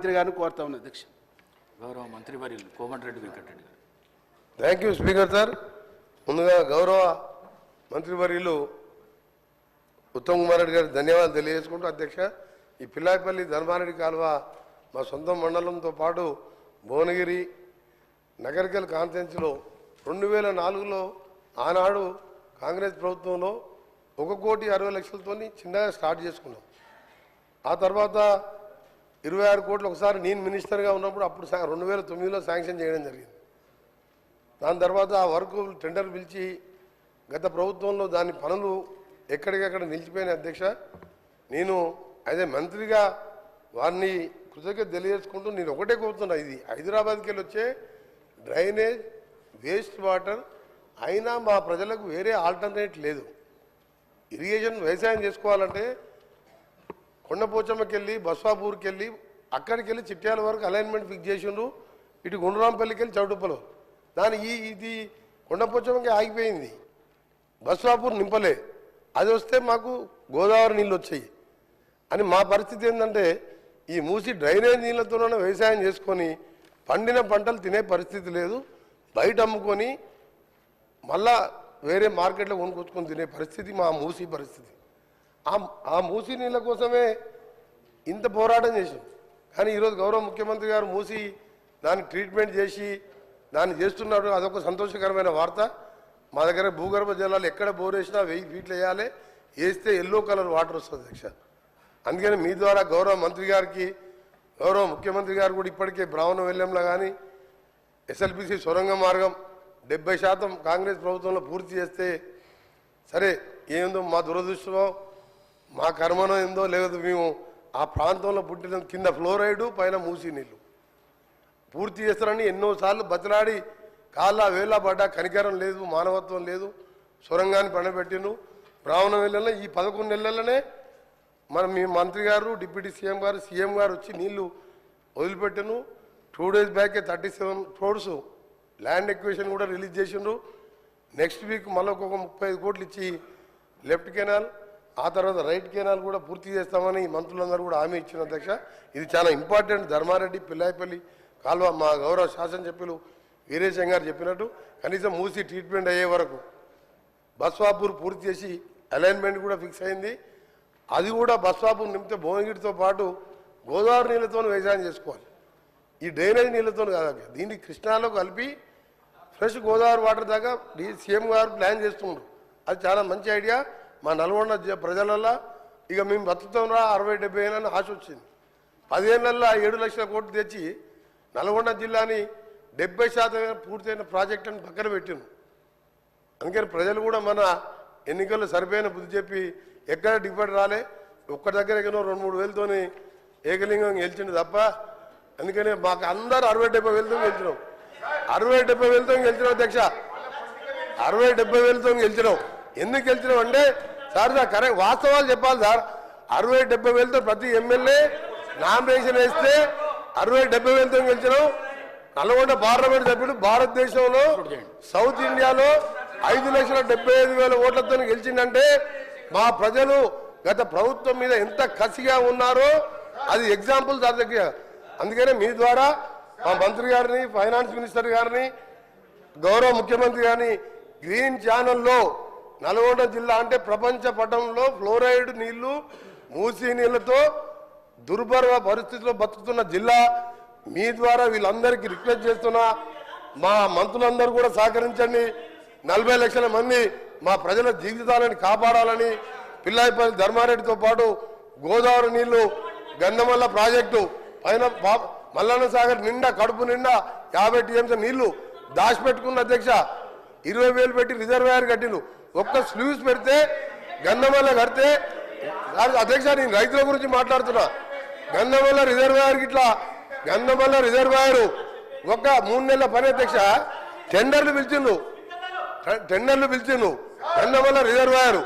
మంత్రి గారిని కోరుతా ఉన్నా అధ్యక్ష. గౌరవ మంత్రివర్యులు కోమటిరెడ్డి వెంకటరెడ్డి గారు. Thank you speaker sir. ముందుగా గౌరవ మంత్రివర్యులు ఉత్తమ్ కుమార్ రెడ్డి గారు ధన్యవాదాలు తెలియజేసుకుంటూ అధ్యక్ష, ఈ పిల్లాయిపల్లి ధర్మారెడ్డి కాలువ మా సొంత మండలంతో పాటు భువనగిరి నగరికల్ కాన్ఫరెన్స్లో 2004లో ఆనాడు కాంగ్రెస్ ప్రభుత్వంలో 1,60,00,000 చిన్నగా స్టార్ట్ చేసుకున్నాం. ఆ తర్వాత 26 కోట్లు ఒకసారి నేను మినిస్టర్గా ఉన్నప్పుడు అప్పుడు 2009లో శాంక్షన్ చేయడం జరిగింది. దాని తర్వాత ఆ వర్క్ టెండర్ పిలిచి గత ప్రభుత్వంలో దాని పనులు ఎక్కడికక్కడ నిలిచిపోయిన అధ్యక్ష. నేను అదే మంత్రిగా వారిని కృతజ్ఞత తెలియజేసుకుంటూ నేను ఒకటే కోరుతున్నా, ఇది హైదరాబాద్కి వెళ్ళి వచ్చే డ్రైనేజ్ వేస్ట్ వాటర్ అయినా మా ప్రజలకు వేరే ఆల్టర్నేట్ లేదు. ఇరిగేషన్ వ్యవసాయం చేసుకోవాలంటే కొండపోచమ్మకి వెళ్ళి బస్వాపూర్కి వెళ్ళి అక్కడికి వెళ్ళి చిట్యాల వరకు అలైన్మెంట్ ఫిక్స్ చేసిండ్రు. ఇటు గుండ్రాంపల్లికి వెళ్ళి చౌటుప్పలు దాని ఇది కొండపోచమ్మకి ఆగిపోయింది, బస్వాపూర్ నింపలే. అది వస్తే మాకు గోదావరి నీళ్ళు వచ్చాయి అని మా పరిస్థితి ఏంటంటే ఈ మూసి డ్రైనేజ్ నీళ్ళతోనే వ్యవసాయం చేసుకొని పండిన పంటలు తినే పరిస్థితి లేదు, బయట అమ్ముకొని మళ్ళా వేరే మార్కెట్లో కొనుక్కొచ్చుకొని తినే పరిస్థితి మా మూసి పరిస్థితి. ఆ మూసి నీళ్ళ కోసమే ఇంత పోరాటం చేసాం. కానీ ఈరోజు గౌరవ ముఖ్యమంత్రి గారు మూసి దాన్ని ట్రీట్మెంట్ చేసి దాన్ని చేస్తున్నారు, అదొక సంతోషకరమైన వార్త. మా దగ్గర భూగర్భ జలాలు ఎక్కడ బోర్ వేసినా 1000 ఫీట్లు వేయాలి, వేస్తే ఎల్లో కలర్ వాటర్ వస్తుంది అధ్యక్ష. అందుకని మీ ద్వారా గౌరవ మంత్రి గారికి, గౌరవ ముఖ్యమంత్రి గారు కూడా ఇప్పటికే బ్రాహ్మణ వెల్లంలో కానీ ఎస్ఎల్బిసి సొరంగ మార్గం 70% కాంగ్రెస్ ప్రభుత్వంలో పూర్తి చేస్తే సరే, ఏందో మా దురదృష్టమో మా కర్మనో ఏందో లేదు, మేము ఆ ప్రాంతంలో పుట్టిన కింద ఫ్లోరైడు పైన మూసి నీళ్ళు పూర్తి చేస్తారని ఎన్నోసార్లు బతిలాడి కాళ్ళ వేళ పడ్డా కనికరం లేదు, మానవత్వం లేదు. సొరంగాన్ని పండబెట్టిను బ్రాహ్మణ వెల్లంలో ఈ 11 నెలలనే మీ మంత్రి గారు, డిప్యూటీ సీఎం గారు వచ్చి నీళ్లు వదిలిపెట్టాను. 2 days బ్యాకే 37 crores ల్యాండ్ ఎక్విజిషన్ కూడా రిలీజ్ చేసిండ్రు. నెక్స్ట్ వీక్ మళ్ళీ ఒక 35 కోట్లు ఇచ్చి లెఫ్ట్ కెనాల్, ఆ తర్వాత రైట్ కెనాల్ కూడా పూర్తి చేస్తామని మంత్రులందరూ కూడా హామీ ఇచ్చిన అధ్యక్ష. ఇది చాలా ఇంపార్టెంట్. ధర్మారెడ్డి పిల్లాయిపల్లి కాలువ మా గౌరవ శాసనసభ్యులు వీరేశం గారు చెప్పినట్టు కనీసం మూసి ట్రీట్మెంట్ అయ్యే వరకు బస్వాపూర్ పూర్తి చేసి అలైన్మెంట్ కూడా ఫిక్స్ అయింది. అది కూడా బస్వాపూర్ నింపితే భువనగిరితో పాటు గోదావరి నీళ్ళతో వ్యవసాయం చేసుకోవాలి, ఈ డ్రైనేజ్ నీళ్ళతో కాదు. దీన్ని కృష్ణాలో కలిపి ఫ్రెష్ గోదావరి వాటర్ దాకా సీఎం గారు ప్లాన్ చేస్తున్నారు. అది చాలా మంచి ఐడియా. మా నల్గొండ ప్రజలల్లో ఇక మేము బతుకుతాంరా 60-70 ఏళ్ళని ఆశ వచ్చింది. 10 ఏళ్ళల్లో 7 లక్షల కోట్లు తెచ్చి నల్గొండ జిల్లాని 70% పూర్తయిన ప్రాజెక్ట్ అని పక్కన పెట్టిను. అందుకని ప్రజలు కూడా మన ఎన్నికల్లో సరిపోయిన బుద్ధి చెప్పి ఎక్కడ డిఫెక్ట్ రాలే, ఒక్క దగ్గర 2-3 వేలతోని ఏకలింగం గెలిచిండు తప్ప. అందుకని మాకు అందరూ 60-70 వేలతో గెలిచినాం. 60-70 వేలతో గెలిచినాం అధ్యక్ష, 60-70 వేలతో గెలిచినాం. ఎందుకు గెలిచినాం అంటే సార్ కరెక్ట్ వాస్తవాలు చెప్పాలి సార్. 60-70 వేలతో ప్రతి ఎమ్మెల్యే నామినేషన్ వేస్తే 60-70 వేలతో గెలిచినాం. నల్గొండ పార్లమెంట్ సభ్యుడు భారతదేశంలో సౌత్ ఇండియాలో 5,75,000 ఓట్లతో గెలిచిందంటే మా ప్రజలు గత ప్రభుత్వం మీద ఎంత కసిగా ఉన్నారో అది ఎగ్జాంపుల్ సార్ దగ్గర. అందుకనే మీ ద్వారా మా మంత్రి గారిని, ఫైనాన్స్ మినిస్టర్ గారిని, గౌరవ ముఖ్యమంత్రి గారిని గ్రీన్ ఛానల్లో నల్గొండ జిల్లా అంటే ప్రపంచ పటంలో ఫ్లోరైడ్ నీళ్లు మూసీ నీళ్లతో దుర్భర పరిస్థితుల్లో బతుకుతున్న జిల్లా. మీ ద్వారా వీళ్ళందరికీ రిక్వెస్ట్ చేస్తున్నా, మా మంత్రులందరూ కూడా సహకరించండి. 40 లక్షల మంది మా ప్రజల జీవితాలను కాపాడాలని పిల్లాయిపల్లి ధర్మారెడ్డితో పాటు గోదావరి నీళ్లు గంధమల్ల ప్రాజెక్టు పైన మల్లన్న సాగర్ నిండా కడుపు నిండా 50 TMC నీళ్లు దాచిపెట్టుకున్న అధ్యక్ష. 20,000 పెట్టి రిజర్వాయర్ కట్టిను. ఒక్క స్లూస్ పెడితే గంధమల్ల కడితే అధ్యక్ష, నేను రైతుల గురించి మాట్లాడుతున్నా. గంధమల్ల రిజర్వాయర్కి ఇట్లా గంధమల్ల రిజర్వాయర్ ఒక 3 నెలల పని అధ్యక్ష. టెండర్లు పిలిచిండు గంధమల్ల రిజర్వాయర్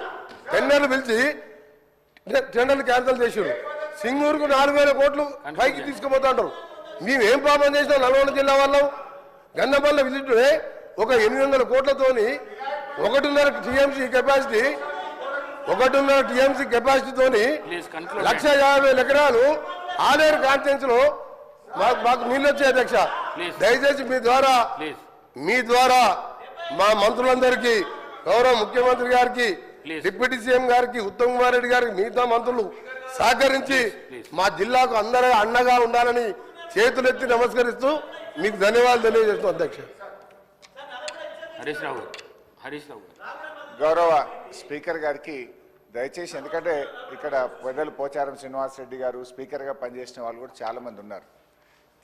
టెండర్లు పిలిచి టెండర్లు క్యాన్సిల్ చేసిండు. సింగూరుకు 4,000 కోట్లు పైకి తీసుకుపోతాంటారు. మేమేం పాపం చేసినాం నల్గొండ జిల్లా వాళ్ళం? గంధమల్ల విజిట్ ఒక 800 కోట్లతోని 1.5 TMC కెపాసిటీ 1.5 TMC కెపాసిటీతోని 1,50,000 ఎకరాలు ఆలేరు కాన్స్టిట్యున్సీలో మాకు నీళ్ళు వచ్చాయి అధ్యక్ష. Please. దయచేసి ప్లీజ్ మీ ద్వారా మా మంత్రులందరికీ, గౌరవ ముఖ్యమంత్రి గారికి, Please. డిప్యూటీ సీఎం గారికి, ఉత్తమ్ కుమార్ రెడ్డి గారికి, మిగతా మంత్రులు సహకరించి మా జిల్లాకు అందరూ అండగా ఉండాలని చేతులెత్తి నమస్కరిస్తూ మీకు ధన్యవాదాలు తెలియజేస్తున్నాం అధ్యక్ష. హరీష్ రావు గారు. గౌరవ స్పీకర్ గారికి దయచేసి, ఎందుకంటే ఇక్కడ పెద్దలు పోచారం శ్రీనివాస్ రెడ్డి గారు స్పీకర్గా పనిచేసిన వాళ్ళు కూడా చాలామంది ఉన్నారు.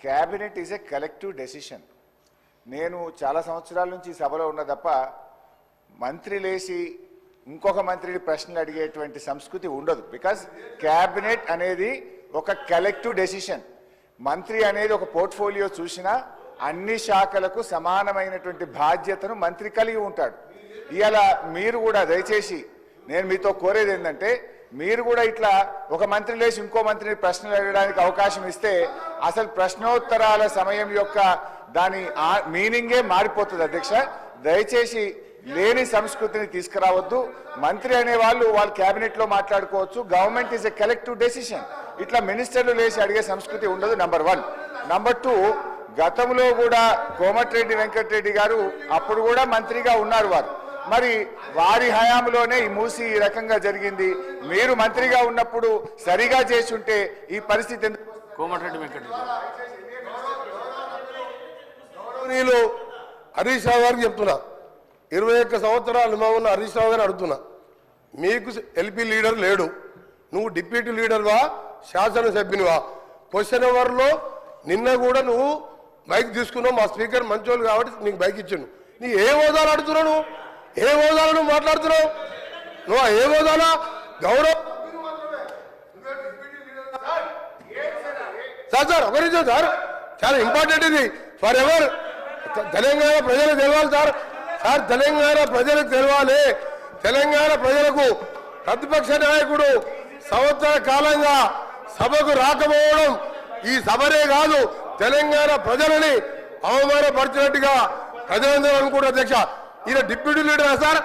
Cabinet is a collective decision. నేను చాలా సంవత్సరాల నుంచి సభలో ఉన్న తప్ప మంత్రి లేచి ఇంకొక మంత్రిని ప్రశ్నలు అడిగేటువంటి సంస్కృతి ఉండదు. బికాజ్ క్యాబినెట్ అనేది ఒక కలెక్టివ్ డెసిషన్. మంత్రి అనేది ఒక పోర్ట్ఫోలియో చూసినా అన్ని శాఖలకు సమానమైనటువంటి బాధ్యతను మంత్రి కలిగి ఉంటాడు. ఇవాళ మీరు కూడా దయచేసి నేను మీతో కోరేది ఏంటంటే, మీరు కూడా ఇట్లా ఒక మంత్రి లేచి ఇంకో మంత్రిని ప్రశ్నలు అడగడానికి అవకాశం ఇస్తే అసలు ప్రశ్నోత్తరాల సమయం యొక్క దాని మీనింగే మారిపోతుంది అధ్యక్ష. దయచేసి లేని సంస్కృతిని తీసుకురావద్దు. మంత్రి అనే వాళ్ళు క్యాబినెట్లో మాట్లాడుకోవచ్చు. Government is a collective decision. ఇట్లా మినిస్టర్లు లేచి అడిగే సంస్కృతి ఉండదు. నంబర్ 1. నంబర్ 2, గతంలో కూడా కోమటిరెడ్డి వెంకటరెడ్డి గారు అప్పుడు కూడా మంత్రిగా ఉన్నారు వారు. మరి వారి హయాంలోనే ఈ మూసి ఈ రకంగా జరిగింది. మీరు మంత్రిగా ఉన్నప్పుడు సరిగా చేసి ఉంటే ఈ పరిస్థితి ఎందుకు? కోమటిరెడ్డి వెంకటరెడ్డి నేను హరీష్ రావు గారికి చెప్తున్నా, 21 సంవత్సరాల అనుభవం ఉన్న హరీష్ రావు గారిని అడుగుతున్నా, మీకు ఎల్పీ లీడర్ లేడు, నువ్వు డిప్యూటీ లీడర్వా, శాసనసభ్యునివా? క్వశ్చన్ అవర్లో నిన్న కూడా నువ్వు బైక్ తీసుకున్నావు, మా స్పీకర్ మంచోళ్ళు కాబట్టి నీకు బైక్ ఇచ్చాను. నీ ఏ హోదాలు అడుగుతున్నావు? నువ్వు ఏ హోదాలో నువ్వు మాట్లాడుతున్నావు? నువ్వు ఏ హోదాలో గౌరవ సార్ ఒక నిమిషం సార్, చాలా ఇంపార్టెంట్ ఇది ఫర్ ఎవర్. తెలంగాణ ప్రజలకు తెలవాలి సార్. తెలంగాణ ప్రజలకు తెలవాలి. తెలంగాణ ప్రజలకు ప్రతిపక్ష నాయకుడు సంవత్సర కాలంగా సభకు రాకపోవడం ఈ సభనే కాదు, తెలంగాణ ప్రజలని అవమానపరిచినట్టుగా ప్రజలందరూ అనుకుంటారు అధ్యక్ష. ఈయన డిప్యూటీ లీడరా సార్?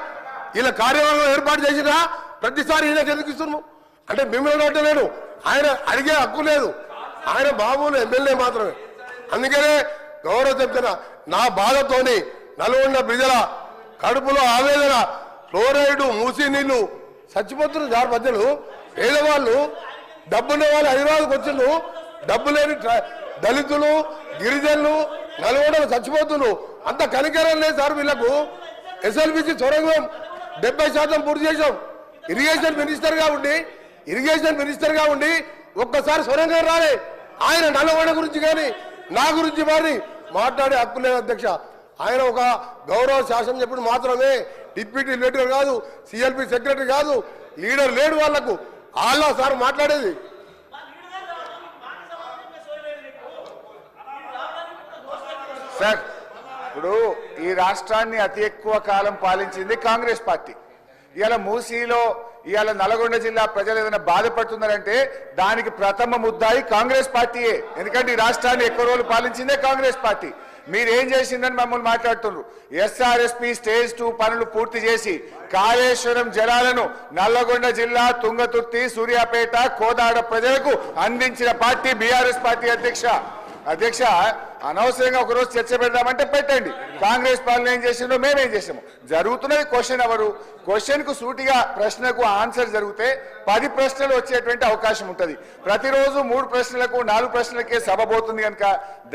ఈయన కార్యవర్గం ఏర్పాటు చేసినా ప్రతిసారి ఈయనకి ఎందుకు ఇస్తున్నాము అంటే మిమ్మల్ని అంటలేడు, ఆయన అడిగే హక్కు లేదు, ఆయన మామూలు ఎమ్మెల్యే మాత్రమే. అందుకనే గౌరవ చెప్తున్నా, నా బాధతోని నల్గొండ ప్రజల కడుపులో ఆవేదన, ఫ్లోరైడ్ మూసి నీళ్లు చచ్చిపోతున్నారు సార్. ప్రజలు పేదవాళ్ళు, డబ్బున్న వాళ్ళు హైదరాబాద్కి వచ్చిండ్రు, డబ్బు లేని దళితులు, గిరిజనులు నల్గొండలు చచ్చిపోతున్నారు. అంత కనికరం లేదు సార్ వీళ్ళకు. ఎస్ఎల్బిసి సొరంగం 70% పూర్తి చేశాం. ఇరిగేషన్ మినిస్టర్గా ఉండి ఒక్కసారి సొరంగం రాలే. ఆయన నల్లగొండ గురించి కానీ నా గురించి మరి మాట్లాడే హక్కు లేదు అధ్యక్ష. ఆయన ఒక గౌరవ శాసనం చెప్పుడు మాత్రమే, డిప్యూటీ లీడర్ కాదు, సిఎల్పి సెక్రటరీ కాదు, లీడర్ లేడు వాళ్లకు. వాళ్ళ సార్ మాట్లాడేది. సార్, ఇప్పుడు ఈ రాష్ట్రాన్ని అతి ఎక్కువ కాలం పాలించింది కాంగ్రెస్ పార్టీ. ఇవాళ మూసీలో ఇవాళ నల్గొండ జిల్లా ప్రజలు ఏదైనా బాధపడుతున్నారంటే దానికి ప్రథమ ముద్దాయి కాంగ్రెస్ పార్టీయే. ఎందుకంటే ఈ రాష్ట్రాన్ని ఎక్కువ రోజులు పాలించిందే కాంగ్రెస్ పార్టీ. మీరేం చేసిందని మమ్మల్ని మాట్లాడుతున్నారు. ఎస్ఆర్ఎస్పి స్టేజ్ 2 పనులు పూర్తి చేసి కాళేశ్వరం జలాలను నల్లగొండ జిల్లా తుంగతుర్తి, సూర్యాపేట, కోదాడ ప్రజలకు అందించిన పార్టీ బీఆర్ఎస్ పార్టీ అధ్యక్ష. అనవసరంగా ఒకరోజు చర్చ పెడదామంటే పెట్టండి. కాంగ్రెస్ పాలన ఏం చేసిందో మేమేం చేసాము. జరుగుతున్నది క్వశ్చన్ అవరు. క్వశ్చన్కు సూటిగా ప్రశ్నకు ఆన్సర్ జరిగితే 10 ప్రశ్నలు వచ్చేటువంటి అవకాశం ఉంటుంది. ప్రతిరోజు 3 ప్రశ్నలకు 4 ప్రశ్నలకే సభ పోతుంది కనుక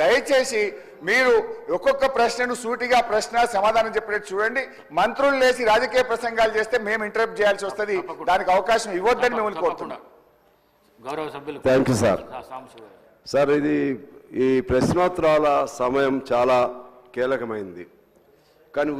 దయచేసి మీరు ఒక్కొక్క ప్రశ్నను సూటిగా ప్రశ్న సమాధానం చెప్పేట్టు చూడండి. మంత్రులు లేచి రాజకీయ ప్రసంగాలు చేస్తే మేము ఇంటరప్ట్ చేయాల్సి వస్తుంది. దానికి అవకాశం ఇవ్వద్దని మిమ్మల్ని కోరుతున్నాం. గౌరవ సభ్యులు. Thank you sir. సార్, ఈ ప్రశ్నోత్తరాల సమయం చాలా కీలకమైంది, కానీ